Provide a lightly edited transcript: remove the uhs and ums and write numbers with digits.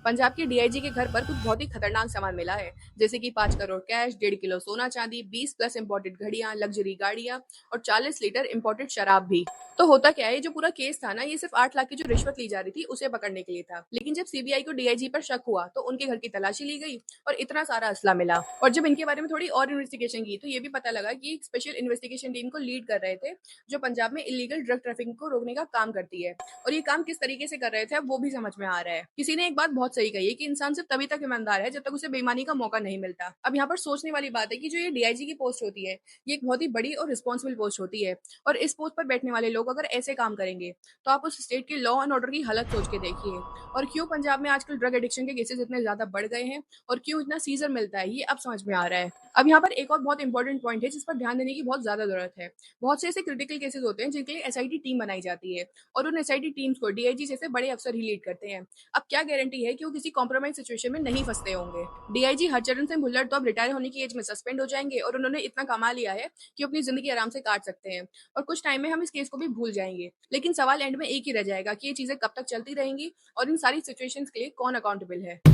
पंजाब के डीआईजी के घर पर कुछ बहुत ही खतरनाक सामान मिला है। जैसे कि 5 करोड़ कैश, 1.5 किलो सोना चांदी, 20+ इंपोर्टेड घड़ियां, लग्जरी गाड़ियां और 40 लीटर इंपोर्टेड शराब भी। तो होता क्या है, ये जो पूरा केस था ना, ये सिर्फ 8 लाख की जो रिश्वत ली जा रही थी उसे पकड़ने के लिए था। लेकिन जब सीबीआई को डीआईजी पर शक हुआ तो उनके घर की तलाशी ली गई और इतना सारा असला मिला। और जब इनके बारे में थोड़ी और इन्वेस्टिगेशन की तो ये भी पता लगा कि एक स्पेशल इन्वेस्टिगेशन टीम को लीड कर रहे थे, जो पंजाब में इलीगल ड्रग ट्रैफिकिंग को रोकने का काम करती है। और ये काम किस तरीके से कर रहे थे अब वो भी समझ में आ रहा है। किसी ने एक बात बहुत सही कही है कि इंसान सिर्फ तभी तक ईमानदार है जब तक उसे बेईमानी का मौका नहीं मिलता। अब यहाँ पर सोचने वाली बात है कि जो ये डीआईजी की पोस्ट होती है, ये एक बहुत ही बड़ी और रिस्पॉन्सिबल पोस्ट होती है। और इस पोस्ट पर बैठने वाले लोग अगर ऐसे काम करेंगे तो आप उस स्टेट के लॉ एंड ऑर्डर की हालत सोच के देखिए। और क्यों पंजाब में आजकल ड्रग एडिक्शन के केसेस इतने ज्यादा बढ़ गए हैं और क्यों इतना सीजर मिलता है, ये अब समझ में आ रहा है। अब यहाँ पर एक और बहुत इंपॉर्टेंट पॉइंट है जिस पर ध्यान देने की बहुत ज्यादा जरूरत है। बहुत से ऐसे क्रिटिकल केसेस होते हैं जिनके लिए एसआईटी टीम बनाई जाती है और उन एसआईटी टीम्स को डीआईजी जैसे बड़े अफसर ही लीड करते हैं। अब क्या गारंटी है कि वो किसी कॉम्प्रोमाइज सिचुएशन में नहीं फंसते होंगे। डीआईजी हरचरण सिंह भुल्लर तो अब रिटायर होने की एज में सस्पेंड हो जाएंगे और उन्होंने इतना कमा लिया है कि अपनी जिंदगी आराम से काट सकते हैं। और कुछ टाइम में हम इस केस को भी भूल जाएंगे। लेकिन सवाल एंड में एक ही रह जाएगा कि ये चीजें कब तक चलती रहेंगी और इन सारी सिचुएशंस के लिए कौन अकाउंटेबल है।